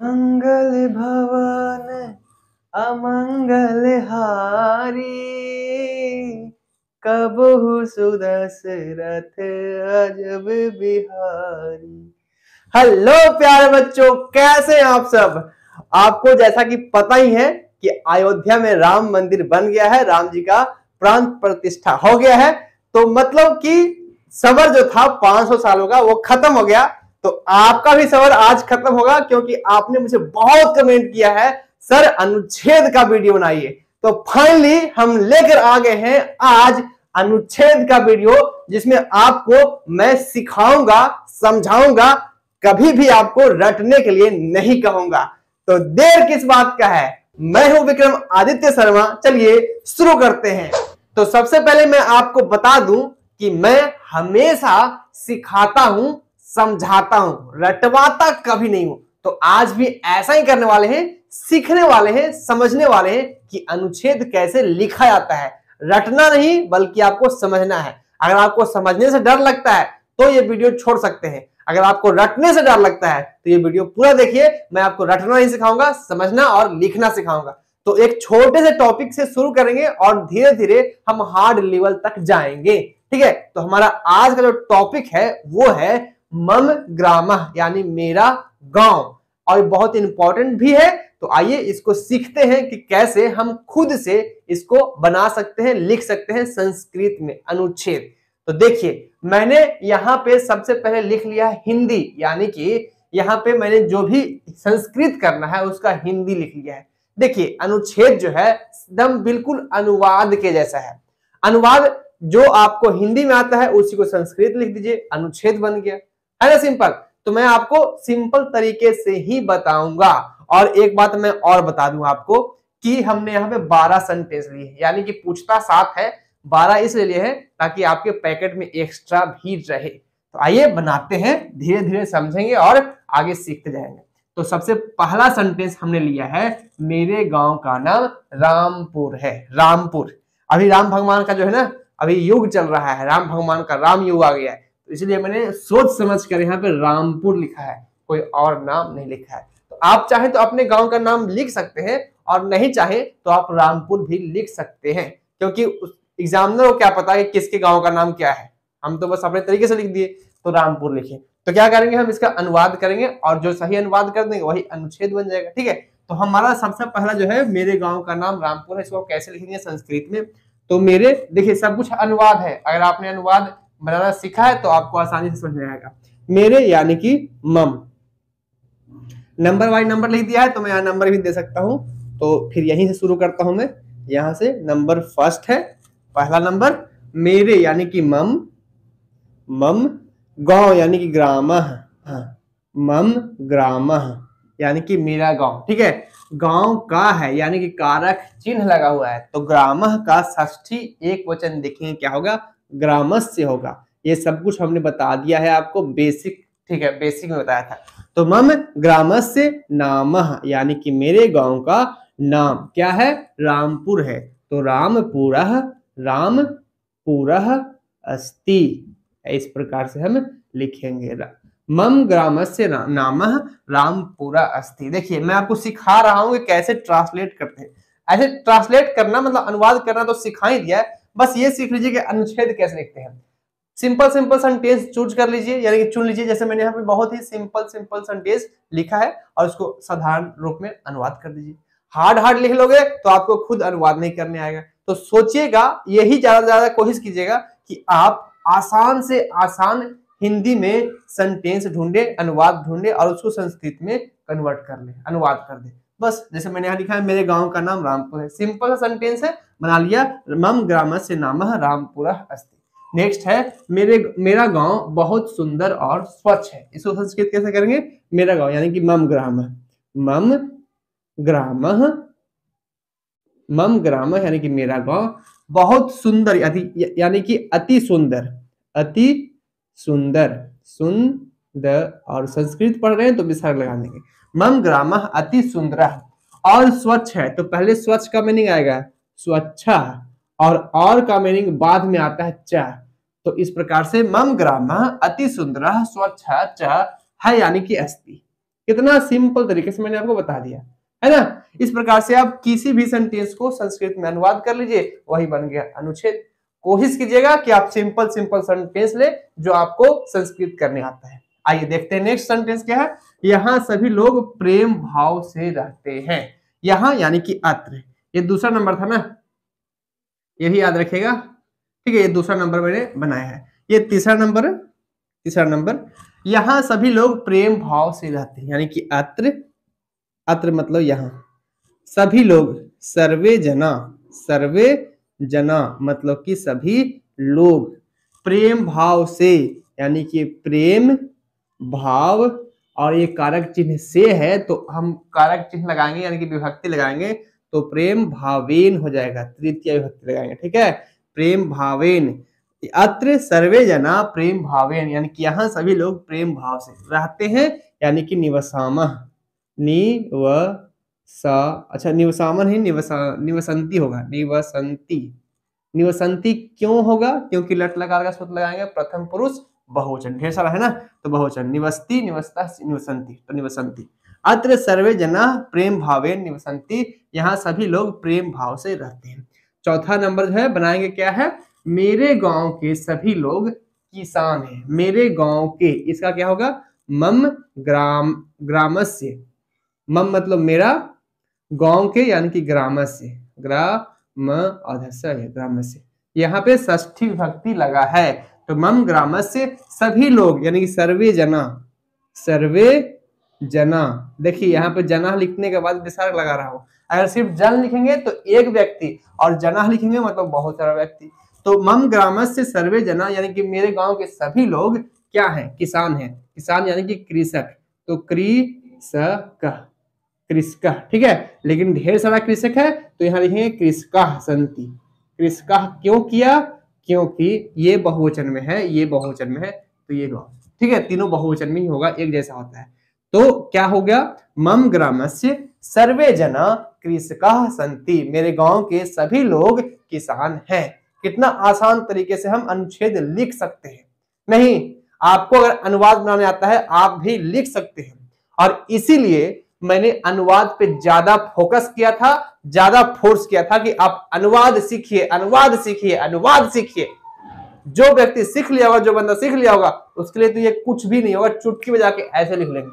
मंगल भवन अमंगल हारी, कबहु सुदशरथ अजब बिहारी। हेलो प्यारे बच्चों, कैसे हैं आप सब। आपको जैसा कि पता ही है कि अयोध्या में राम मंदिर बन गया है, राम जी का प्राण प्रतिष्ठा हो गया है। तो मतलब कि सबर जो था 500 सालों का वो खत्म हो गया। तो आपका भी सबर आज खत्म होगा, क्योंकि आपने मुझे बहुत कमेंट किया है सर अनुच्छेद का वीडियो बनाइए। तो फाइनली हम लेकर आ गए हैं आज अनुच्छेद का वीडियो, जिसमें आपको मैं सिखाऊंगा, समझाऊंगा, कभी भी आपको रटने के लिए नहीं कहूंगा। तो देर किस बात का है, मैं हूं विक्रम आदित्य शर्मा। चलिए शुरू करते हैं। तो सबसे पहले मैं आपको बता दूं कि मैं हमेशा सिखाता हूं, समझाता हूं, रटवाता कभी नहीं हूं। तो आज भी ऐसा ही करने वाले हैं, सीखने वाले हैं, समझने वाले हैं कि अनुच्छेद कैसे लिखा जाता है। रटना नहीं बल्कि आपको समझना है। अगर आपको समझने से डर लगता है तो ये वीडियो छोड़ सकते हैं। अगर आपको रटने से डर लगता है तो ये वीडियो पूरा देखिए। मैं आपको रटना नहीं सिखाऊंगा, समझना और लिखना सिखाऊंगा। तो एक छोटे से टॉपिक से शुरू करेंगे और धीरे धीरे हम हार्ड लेवल तक जाएंगे। ठीक है, तो हमारा आज का जो टॉपिक है वो है मम ग्रामः, यानी मेरा गांव, और बहुत इंपॉर्टेंट भी है। तो आइए इसको सीखते हैं कि कैसे हम खुद से इसको बना सकते हैं, लिख सकते हैं संस्कृत में अनुच्छेद। तो देखिए, मैंने यहाँ पे सबसे पहले लिख लिया है हिंदी, यानी कि यहाँ पे मैंने जो भी संस्कृत करना है उसका हिंदी लिख लिया है। देखिए, अनुच्छेद जो है एकदम बिल्कुल अनुवाद के जैसा है। अनुवाद जो आपको हिंदी में आता है उसी को संस्कृत लिख दीजिए, अनुच्छेद बन गया, है ना, सिंपल। तो मैं आपको सिंपल तरीके से ही बताऊंगा। और एक बात मैं और बता दूं आपको कि हमने यहाँ पे 12 सेंटेंस लिए, यानी कि पूछता 7 है, 12 इसलिए लिए हैं ताकि आपके पैकेट में एक्स्ट्रा भी रहे। तो आइए बनाते हैं, धीरे धीरे समझेंगे और आगे सीखते जाएंगे। तो सबसे पहला सेंटेंस हमने लिया है, मेरे गांव का नाम रामपुर है। रामपुर, अभी राम भगवान का जो है ना, अभी युग चल रहा है, राम भगवान का राम युग आ गया है, तो इसलिए मैंने सोच समझ कर यहाँ पे रामपुर लिखा है, कोई और नाम नहीं लिखा है। तो आप चाहे तो अपने गांव का नाम लिख सकते हैं और नहीं चाहे तो आप रामपुर भी लिख सकते हैं, क्योंकि एग्जामिनर को क्या पता है कि किसके गांव का नाम क्या है। हम तो बस अपने तरीके से लिख दिए, तो रामपुर लिखे। तो क्या करेंगे, हम इसका अनुवाद करेंगे और जो सही अनुवाद कर देंगे वही अनुच्छेद बन जाएगा। ठीक है, तो हमारा सबसे पहला जो है, मेरे गांव का नाम रामपुर है, इसको कैसे लिखेंगे संस्कृत में। तो मेरे, देखिए सब कुछ अनुवाद है, अगर आपने अनुवाद बनाना सीखा है तो आपको आसानी से समझ में आएगा। मेरे यानी कि मम, नंबर वाइज नंबर लिख दिया है तो मैं यहाँ नंबर भी दे सकता हूँ। तो फिर यहीं से शुरू करता हूं मैं, यहाँ से नंबर फर्स्ट है, पहला नंबर मेरे यानी कि मम, मम गांव यानी कि ग्रामः, मम ग्रामः यानी कि मेरा गांव। ठीक है, गांव का है यानी कि कारक चिन्ह लगा हुआ है, तो ग्रामः का षष्ठी एक वचन देखेंगे क्या होगा, ग्रामस्य होगा। ये सब कुछ हमने बता दिया है आपको, बेसिक। ठीक है, बेसिक में बताया था। तो मम ग्रामस्य नामः यानी कि मेरे गांव का नाम क्या है, रामपुर है। तो रामपुरः, रामपुरः अस्ति, इस प्रकार से हम लिखेंगे। मम ग्रामस्य नामः रामपुरा अस्ति। देखिए, मैं आपको सिखा रहा हूं कि कैसे ट्रांसलेट करते हैं। ऐसे ट्रांसलेट करना मतलब अनुवाद करना तो सिखा ही दिया है, बस ये सीख लीजिए कि अनुच्छेद कैसे लिखते हैं। सिंपल सिंपल सेंटेंस चूज कर लीजिए, यानी कि चुन लीजिए। जैसे मैंने यहाँ पे बहुत ही सिंपल सिंपल सेंटेंस लिखा है और उसको साधारण रूप में अनुवाद कर दीजिए। हार्ड हार्ड लिख लोगे तो आपको खुद अनुवाद नहीं करने आएगा। तो सोचिएगा, यही ज्यादा कोशिश कीजिएगा कि आप आसान से आसान हिंदी में सेंटेंस ढूंढे, अनुवाद ढूंढे और उसको संस्कृत में कन्वर्ट कर ले, अनुवाद कर दे। बस जैसे मैंने यहाँ लिखा है, मेरे गांव का नाम रामपुर है, सिंपल सेंटेंस है, बना लिया। मम ग्रामस्य नामः रामपुरः अस्ति। नेक्स्ट है, मेरा गांव बहुत सुंदर और स्वच्छ है। इसको संस्कृत कैसे करेंगे, मेरा गांव यानी कि मम ग्रामः, मम ग्रामः, मम ग्रामः यानी कि मेरा गांव बहुत सुंदर, यानी कि अति सुंदर, अति सुंदर, सुंदर, और संस्कृत पढ़ रहे हैं तो विसर्ग लगा देंगे। मम ग्रामः अति सुंदरः, और स्वच्छ है। तो पहले स्वच्छ का मीनिंग आएगा स्वच्छा, और का मीनिंग बाद में आता है च। तो इस प्रकार से मम ग्रामः अति सुंदरः स्वच्छः च है यानी कि अस्ति। कितना सिंपल तरीके से मैंने आपको बता दिया है ना। इस प्रकार से आप किसी भी सेंटेंस को संस्कृत में अनुवाद कर लीजिए, वही बन गया अनुच्छेद। कोशिश कीजिएगा कि आप सिंपल सिंपल सेंटेंस ले जो आपको संस्कृत करने आता है। आइए देखते हैं नेक्स्ट सेंटेंस क्या है। यहाँ सभी लोग प्रेम भाव से रहते हैं। यहाँ यानी कि अत्र, ये दूसरा नंबर था ना, यही याद रखिएगा, ठीक है। ये दूसरा नंबर मैंने बनाया है, ये तीसरा नंबर। यहाँ सभी लोग प्रेम भाव से रहते हैं, यानी कि अत्र मतलब यहाँ। सभी लोग, सर्वे जना मतलब कि सभी लोग। प्रेम भाव से यानी कि प्रेम भाव, और ये कारक चिन्ह से है तो हम कारक चिन्ह लगाएंगे यानी कि विभक्ति लगाएंगे तो प्रेम भावेन हो जाएगा, तृतीय विभक्ति लगाएंगे, ठीक है। प्रेम भावेन, अत्र सर्वे जना प्रेम भावेन, यानी कि यहाँ सभी लोग प्रेम भाव से रहते हैं, यानी कि निवसामः, निवसामन ही निवसंती होगा, निवसंती क्यों होगा? क्योंकि लट लकार का सूत्र लगाएंगे, प्रथम पुरुष बहुवचन, ढेर सारा है ना, तो बहुवचन, निवस्ति, निवस्ता, निवसंती, तो निवसंती। अत्र सर्वे जना प्रेम भावेन निवसंती, यहाँ सभी लोग प्रेम भाव से रहते हैं। चौथा नंबर जो है बनाएंगे क्या है, मेरे गांव के सभी लोग किसान हैं। मेरे गांव के, इसका क्या होगा, मम ग्रामस्य, मम मतलब मेरा, गांव के यानी कि ग्रामस्य, ग्रामस्य, यहाँ पे षष्ठी विभक्ति लगा है तो मम ग्रामस्य सभी लोग, यानी कि सर्वे जना। देखिए यहाँ पे जना लिखने के बाद विसर्ग लगा रहा हूँ। अगर सिर्फ जन लिखेंगे तो एक व्यक्ति, और जना लिखेंगे मतलब बहुत सारा व्यक्ति। तो मम ग्रामस्य सर्वे जना यानी कि मेरे गांव के सभी लोग क्या हैं, किसान हैं। किसान यानी कि कृषक, तो कृषक, ठीक है। लेकिन ढेर सारा कृषक है तो यहाँ लिखेंगे कृषकाः सन्ति। कृषकाः क्यों किया, क्योंकि ये बहुवचन में है, ये बहुवचन में है, तो ये गाँव, ठीक है। तीनों बहुवचन में ही होगा, एक जैसा होता है। तो क्या हो गया, मम ग्रामस्य सर्वे जना कृषकाः सन्ति, मेरे गांव के सभी लोग किसान हैं। कितना आसान तरीके से हम अनुच्छेद लिख सकते हैं। नहीं, आपको अगर अनुवाद बनाने आता है आप भी लिख सकते हैं, और इसीलिए मैंने अनुवाद पे ज्यादा फोकस किया था, ज्यादा फोर्स किया था कि आप अनुवाद सीखिए, अनुवाद सीखिए, अनुवाद सीखिए। जो व्यक्ति सीख लिया होगा, जो बंदा सीख लिया होगा, उसके लिए तो ये कुछ भी नहीं होगा, चुटकी बजा के ऐसे लिख लेंगे।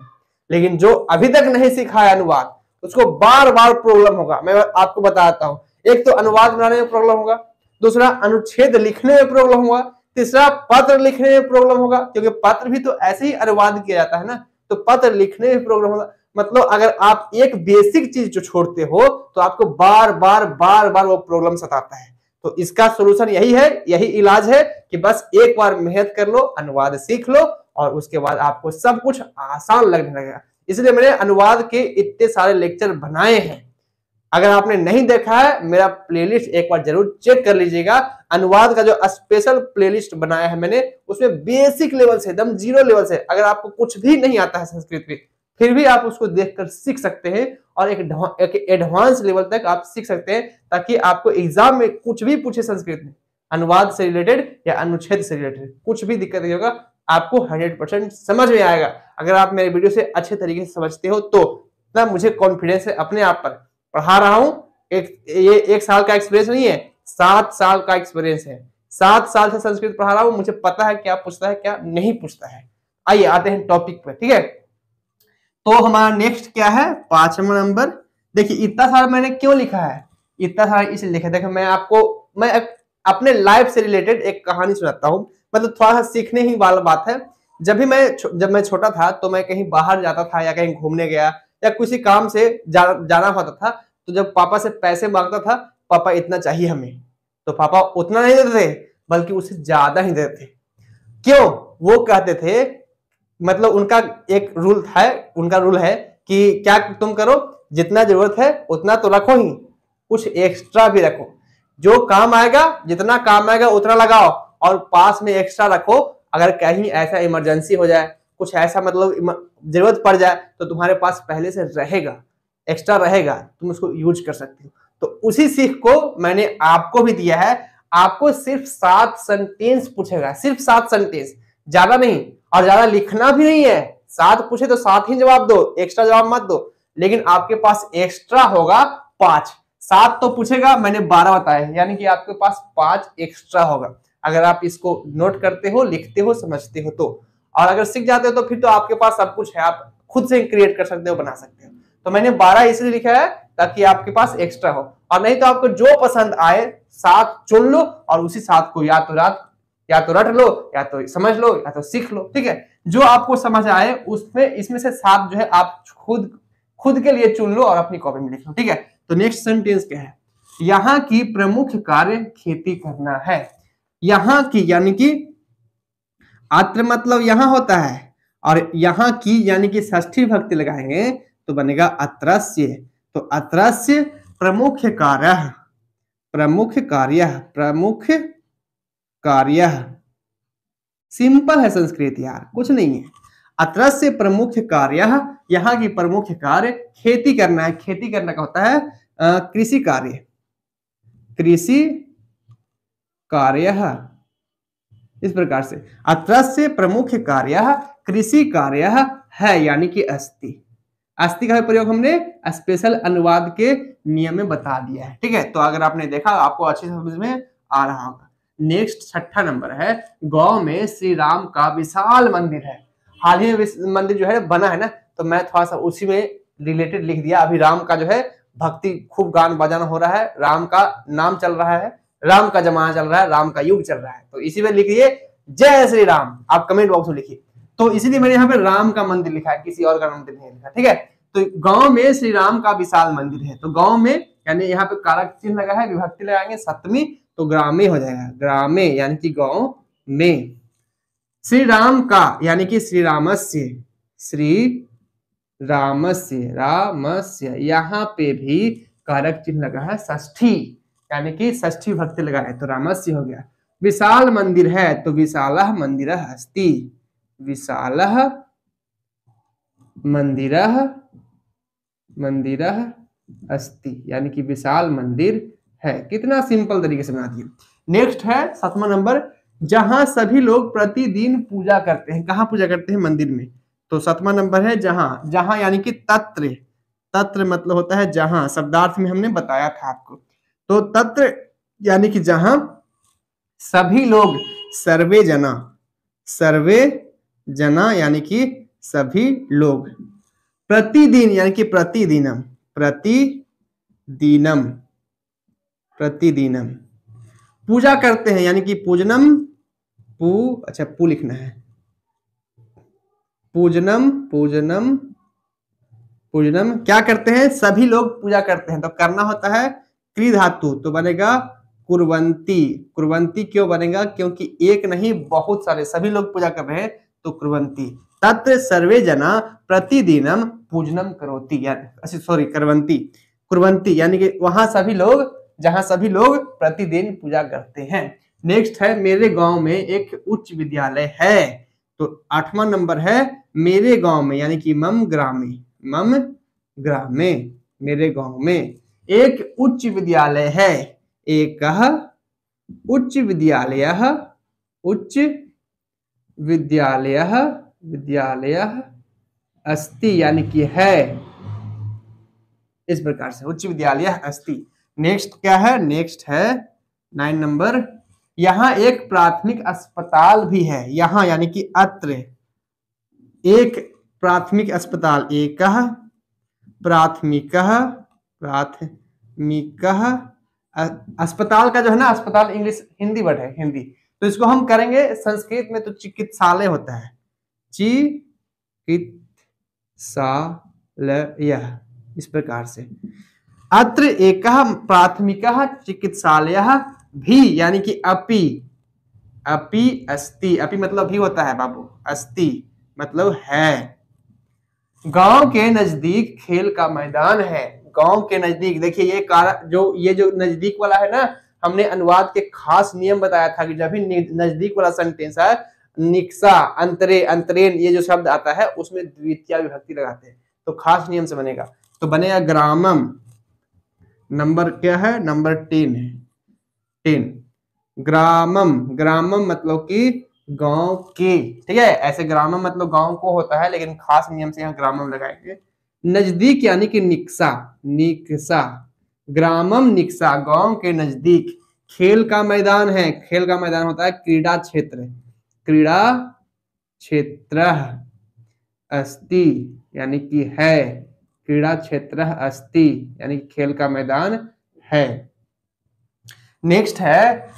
लेकिन जो अभी तक नहीं सीखा है अनुवाद, उसको बार बार प्रॉब्लम होगा। मैं आपको बताता हूं, एक तो अनुवाद बनाने में प्रॉब्लम होगा, दूसरा अनुच्छेद लिखने में प्रॉब्लम होगा, तीसरा पत्र लिखने में प्रॉब्लम होगा, क्योंकि पत्र भी तो ऐसे ही अनुवाद किया जाता है ना, तो पत्र लिखने में प्रॉब्लम होगा। मतलब अगर आप एक बेसिक चीज जो छोड़ते हो तो आपको बार बार वो प्रॉब्लम सताता है। तो इसका सोल्यूशन यही है, यही इलाज है कि बस एक बार मेहनत कर लो, अनुवाद सीख लो, और उसके बाद आपको सब कुछ आसान लगने लगेगा। इसलिए मैंने अनुवाद के इतने सारे लेक्चर बनाए हैं। अगर आपने नहीं देखा है, मेरा प्लेलिस्ट एक बार जरूर चेक कर लीजिएगा। अनुवाद का जो स्पेशल प्लेलिस्ट बनाया है मैंने, उसमें बेसिक लेवल से, एकदम जीरो लेवल से, अगर आपको कुछ भी नहीं आता है संस्कृत में, फिर भी आप उसको देखकर सीख सकते हैं, और एक एडवांस लेवल तक आप सीख सकते हैं, ताकि आपको एग्जाम में कुछ भी पूछे संस्कृत में, अनुवाद से रिलेटेड या अनुच्छेद से रिलेटेड, कुछ भी दिक्कत नहीं होगा, आपको 100% समझ में आएगा। अगर आप मेरे वीडियो से अच्छे तरीके से समझते हो तो ना, मुझे कॉन्फिडेंस है अपने आप पर। पढ़ा रहा हूं, ये एक साल का एक्सपीरियंस नहीं है, 7 साल का एक्सपीरियंस है। 7 साल से संस्कृत पढ़ा रहा हूं, मुझे पता है क्या पूछता है क्या नहीं पूछता है। आइए आते हैं टॉपिक पर, ठीक है। तो हमारा नेक्स्ट क्या है, 5वां नंबर। देखिए इतना सारा मैंने क्यों लिखा है, इतना सारा इसलिए लिखा है। देखो मैं अपने लाइफ से रिलेटेड एक कहानी सुनाता हूँ, मतलब थोड़ा सा सीखने ही वाला बात है। जब मैं छोटा था तो मैं कहीं बाहर जाता था, या कहीं घूमने गया, या किसी काम से जाना होता था, तो जब पापा से पैसे मांगता था, पापा इतना चाहिए हमें, तो पापा उतना नहीं देते थे, बल्कि उससे ज्यादा ही देते थे। क्यों? वो कहते थे, मतलब उनका एक रूल है कि क्या तुम करो, जितना जरूरत है उतना तो रखो ही, कुछ एक्स्ट्रा भी रखो, जो काम आएगा, जितना काम आएगा उतना लगाओ, और पास में एक्स्ट्रा रखो। अगर कहीं ऐसा इमरजेंसी हो जाए, कुछ ऐसा मतलब जरूरत पड़ जाए, तो तुम्हारे पास पहले से रहेगा, एक्स्ट्रा रहेगा, तुम उसको यूज कर सकते हो। तो उसी सीख को मैंने आपको भी दिया है। आपको सिर्फ 7 सेंटेंस पूछेगा, सिर्फ 7 सेंटेंस, ज्यादा नहीं, और ज्यादा लिखना भी नहीं है, 7 पूछे तो 7 ही जवाब दो, एक्स्ट्रा जवाब मत दो। लेकिन आपके पास एक्स्ट्रा होगा 5। 7 तो पूछेगा, मैंने 12 बताया, यानी कि आपके पास 5 एक्स्ट्रा होगा। अगर आप इसको नोट करते हो, लिखते हो, समझते हो तो। और अगर सीख जाते हो तो फिर तो आपके पास सब कुछ है, आप खुद से क्रिएट कर सकते हो, बना सकते हो। तो मैंने 12 इसलिए लिखा है ताकि आपके पास एक्स्ट्रा हो। और नहीं तो आपको जो पसंद आए 7 चुन लो और उसी 7 को या तो रट लो, या तो समझ लो, या तो सीख लो। ठीक है, जो आपको समझ आए उसमें इसमें से 7 जो है आप खुद के लिए चुन लो और अपनी कॉपी में लिख लो। ठीक है, तो नेक्स्ट सेंटेंस क्या है? यहाँ की प्रमुख कार्य खेती करना है। यहाँ की यानी कि अत्र मतलब यहां होता है, और यहाँ की यानी कि षष्ठी विभक्ति लगाएंगे तो बनेगा अत्रस्य। तो अत्रस्य प्रमुख कार्य, प्रमुख कार्य। सिंपल है संस्कृत यार, कुछ नहीं है। अत्रस्य प्रमुख कार्य, यहाँ की प्रमुख कार्य खेती करना है। खेती करना का होता है कृषि कार्य, कृषि कार्य। इस प्रकार से अत्रस्य प्रमुख कार्य कृषि कार्य है, यानी कि अस्ति। अस्ति का प्रयोग हमने स्पेशल अनुवाद के नियम में बता दिया है। ठीक है, तो अगर आपने देखा आपको अच्छे से समझ में आ रहा होगा। नेक्स्ट 6ठा नंबर है, गांव में श्री राम का विशाल मंदिर है। हाल ही में मंदिर जो है बना है ना, तो मैं थोड़ा सा उसी में रिलेटेड लिख दिया। अभी राम का जो है भक्ति खूब गान बजाना हो रहा है, राम का नाम चल रहा है, राम का जमाना चल रहा है, राम का युग चल रहा है। तो इसी में लिखिए जय श्री राम, आप कमेंट बॉक्स में लिखिए। तो इसीलिए मैंने यहाँ पे राम का मंदिर लिखा है, किसी और का मंदिर नहीं लिखा। ठीक है, तो गांव में श्री राम का विशाल मंदिर है। तो गांव में यानी यहाँ पे कारक चिन्ह लगा है, विभक्ति लगाएंगे सप्तमी, तो ग्रामे हो जाएगा, ग्रामे यानी कि गांव में। श्री राम का यानी कि श्री रामस्य, श्री रामस्य यहाँ पे भी कारक चिन्ह लगा है षष्ठी, यानी कि षष्ठी विभक्ति लगा है, तो रामस्य हो गया। विशाल मंदिर है तो विशालः मंदिरः अस्ति, विशालः मंदिरः अस्ति, यानी कि विशाल मंदिर है। कितना सिंपल तरीके से बना दिए। नेक्स्ट है 7वां नंबर, जहां सभी लोग प्रतिदिन पूजा करते हैं। कहाँ पूजा करते हैं? मंदिर में। तो 7वां नंबर है जहां। जहां यानी कि तत्र, तत्र मतलब होता है जहां, शब्दार्थ में हमने बताया था आपको। तो तत्र यानी कि जहां सभी लोग, सर्वे जना यानी कि सभी लोग, प्रतिदिन यानी कि प्रतिदिनम, प्रतिदिनम पूजा करते हैं, यानी कि पूजनम, पू लिखना है, पूजनम क्या करते हैं? सभी लोग पूजा करते हैं। तो करना होता है क्री धातु, तो बनेगा कुर्वंती। कुर्वंती क्यों बनेगा? क्योंकि एक नहीं बहुत सारे, सभी लोग पूजा कर रहे हैं, तो कुर्वंती। तत्र सर्वे जना प्रतिदिनम पूजनम करोति, सॉरी कुर्वंती, कुर्वंती यानी कि वहां सभी लोग, जहां सभी लोग प्रतिदिन पूजा करते हैं। नेक्स्ट है, मेरे गांव में एक उच्च विद्यालय है। तो 8वां नंबर है, मेरे गांव में यानी कि मम ग्रामे, मेरे गांव में एक उच्च विद्यालय है। एक उच्च विद्यालय अस्ति, यानी कि है। इस प्रकार से उच्च विद्यालय अस्ति। नेक्स्ट क्या है? नेक्स्ट है 9 नंबर, यहाँ एक प्राथमिक अस्पताल भी है। यहाँ यानी कि अत्र एक प्राथमिक अस्पताल, एक प्राथमिक अस्पताल का जो है ना, अस्पताल इंग्लिश हिंदी वर्ड है, हिंदी। तो इसको हम करेंगे संस्कृत में तो चिकित्सालय होता है, चिकित्सालय। इस प्रकार से अत्र एक प्राथमिक चिकित्सालय भी, यानी कि अपि अस्ति। अपि मतलब भी होता है बाबू, अस्ति मतलब है। गांव के नजदीक खेल का मैदान है। गांव के नजदीक, देखिए ये जो नजदीक वाला है ना, हमने अनुवाद के खास नियम बताया था कि जब भी नजदीक वाला सेंटेंस है, निक्सा, अंतरे, अंतरेन, ये जो शब्द आता है उसमें द्वितीय विभक्ति लगाते हैं, तो खास नियम से बनेगा। तो बनेगा ग्रामम। नंबर क्या है? नंबर 10 है, 10। ग्रामम मतलब कि गांव के, ठीक है। ऐसे ग्रामम मतलब गांव को होता है, लेकिन खास नियम से यहाँ ग्रामम लगाएंगे। नजदीक यानी कि निक्सा, निक्सा, ग्रामम निक्सा, गांव के नजदीक खेल का मैदान है। खेल का मैदान होता है क्रीड़ा क्षेत्र, क्रीड़ा क्षेत्र अस्ति यानी कि है, क्रीड़ा क्षेत्र अस्ति यानी कि खेल का मैदान है। नेक्स्ट है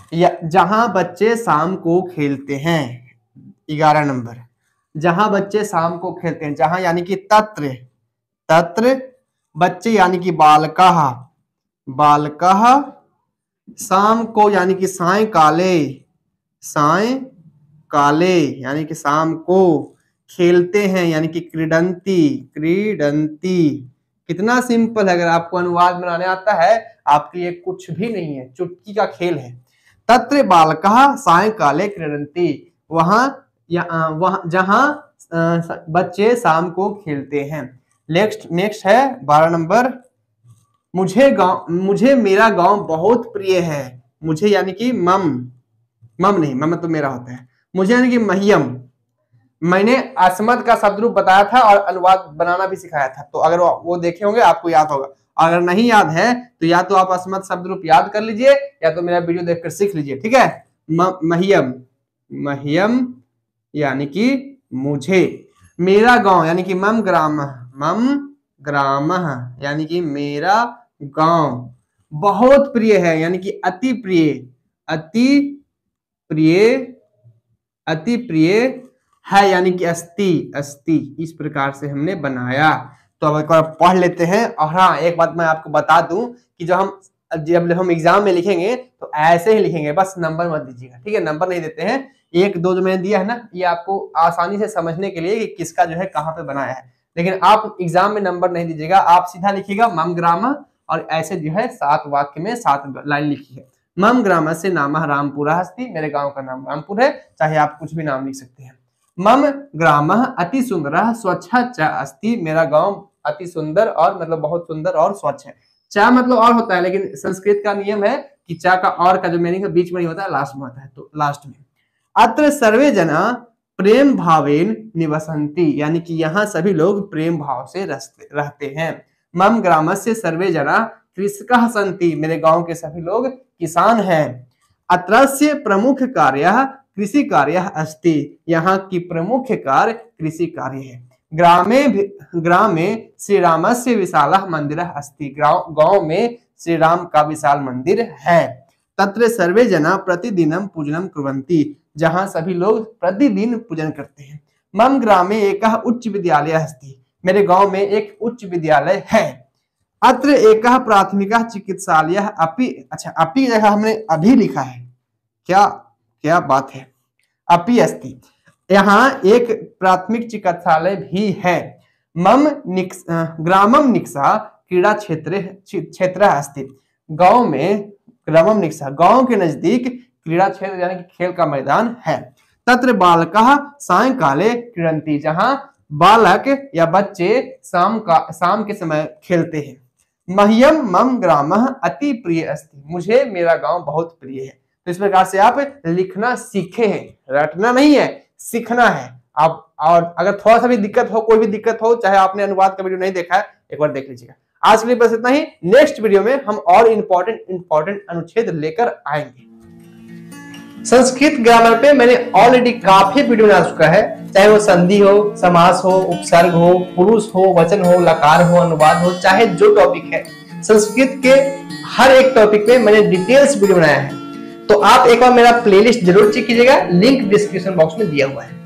जहां बच्चे शाम को खेलते हैं, 11 नंबर, जहां बच्चे शाम को खेलते हैं। जहां यानी कि तत्र, तत्र बच्चे यानी कि बालकः, बालकः, शाम को यानी कि सायंकाले, सायंकाले यानी कि शाम को, खेलते हैं यानी कि क्रीडन्ति, क्रीडन्ति। कितना सिंपल है, अगर आपको अनुवाद बनाने आता है आपके लिए कुछ भी नहीं है, चुटकी का खेल है। तत्र बालकः सायंकाले क्रीडन्ति, वहां जहां बच्चे शाम को खेलते हैं। नेक्स्ट है 12 नंबर, मुझे मेरा गांव बहुत प्रिय है। मुझे यानी कि मम, मम नहीं, मम तो मेरा होता है, मुझे यानी कि मह्यम। मैंने अस्मद का शब्द रूप बताया था और अनुवाद बनाना भी सिखाया था, तो अगर वो देखे होंगे आपको याद होगा। अगर नहीं याद है तो या तो आप अस्मद शब्द रूप याद कर लीजिए या तो मेरा वीडियो देखकर सीख लीजिए, ठीक है। मह्यम, मह्यम यानी कि मुझे, मेरा गांव यानी कि मम ग्रामः, मम ग्रामः यानी कि मेरा गांव, बहुत प्रिय है यानी कि अति प्रिय, अति प्रिय, अति प्रिय है यानी कि अस्ति, अस्ति। इस प्रकार से हमने बनाया। तो अब एक बार पढ़ लेते हैं। और हाँ, एक बात मैं आपको बता दूं कि जब हम एग्जाम में लिखेंगे तो ऐसे ही लिखेंगे, बस नंबर मत दीजिएगा, ठीक है। नंबर नहीं देते हैं, 1 2 जो मैंने दिया है ना, ये आपको आसानी से समझने के लिए कि किसका जो है कहाँ पे बनाया है। लेकिन आप एग्जाम में नंबर नहीं दीजिएगा, आप सीधा लिखिएगा मम ग्रामः और ऐसे जो है 7 वाक्य में 7 लाइन लिखी है। मम ग्रामस्य नामः रामपुरः अस्ति, मेरे गांव का नाम रामपुर है, चाहे आप कुछ भी नाम लिख सकते हैं। मम ग्रामः अति सुंदरः स्वच्छः च अस्ति, मेरा गांव अति सुंदर और मतलब बहुत सुंदर और स्वच्छ है। चा मतलब और होता है, लेकिन संस्कृत का नियम है कि चा का और का जो मीनिंग है बीच में नहीं होता है, लास्ट में होता है, तो लास्ट में। अत्र सर्वे जना प्रेम भावेन निवसन्ति, यानी कि यहाँ सभी लोग प्रेम भाव से रहते हैं। मम ग्रामस्य सर्वे जना कृषकः सन्ति, मेरे गांव के सभी लोग किसान हैं। अत्रस्य प्रमुख कार्यः कृषि कार्यः अस्ति, यहाँ की प्रमुख कार्य कृषि कार्य है। ग्रामे श्री रामस्य विशालः मंदिरः अस्ति, गांव में श्री राम का विशाल मंदिर है। तत्र सर्वे जना प्रतिदिनं पूजनं कुर्वन्ति, जहां सभी लोग प्रतिदिन पूजन करते हैं। मम ग्रामे एकः उच्च विद्यालयः अस्ति, मेरे गांव में एक उच्च विद्यालय है। अत्र एकः प्राथमिकः चिकित्सालयः अपि, अच्छा अपि जगह हमने अभी लिखा है, क्या बात है, अपि अस्ति, यहाँ एक प्राथमिक चिकित्सालय भी है। मम ग्रामम निक्सा क्रीड़ा क्षेत्र अस्ति, गांव में ग्रामम निक्सा, गांव के नजदीक क्रीड़ा क्षेत्र यानी कि खेल का मैदान है। तत्र बालकः सायंकाले क्रीडन्ति, जहां बालक या बच्चे शाम के समय खेलते हैं। मह्यम मम ग्रामः अति प्रिय अस्ति, मुझे मेरा गांव बहुत प्रिय है। तो इस प्रकार से आप लिखना सीखे हैं, रटना नहीं है, सीखना है आप। और अगर थोड़ा सा भी दिक्कत हो, कोई भी दिक्कत हो, चाहे आपने अनुवाद का वीडियो नहीं देखा है, एक बार देख लीजिएगा। आज के लिए बस इतना ही। नेक्स्ट वीडियो में हम और इंपॉर्टेंट अनुच्छेद लेकर आएंगे। संस्कृत ग्रामर पे मैंने ऑलरेडी काफी वीडियो बना चुका है, चाहे वो संधि हो, समास हो, उपसर्ग हो, पुरुष हो, वचन हो, लकार हो, अनुवाद हो, चाहे जो टॉपिक है, संस्कृत के हर एक टॉपिक पे मैंने डिटेल्स वीडियो बनाया है। तो आप एक बार मेरा प्लेलिस्ट जरूर चेक कीजिएगा, लिंक डिस्क्रिप्शन बॉक्स में दिया हुआ है।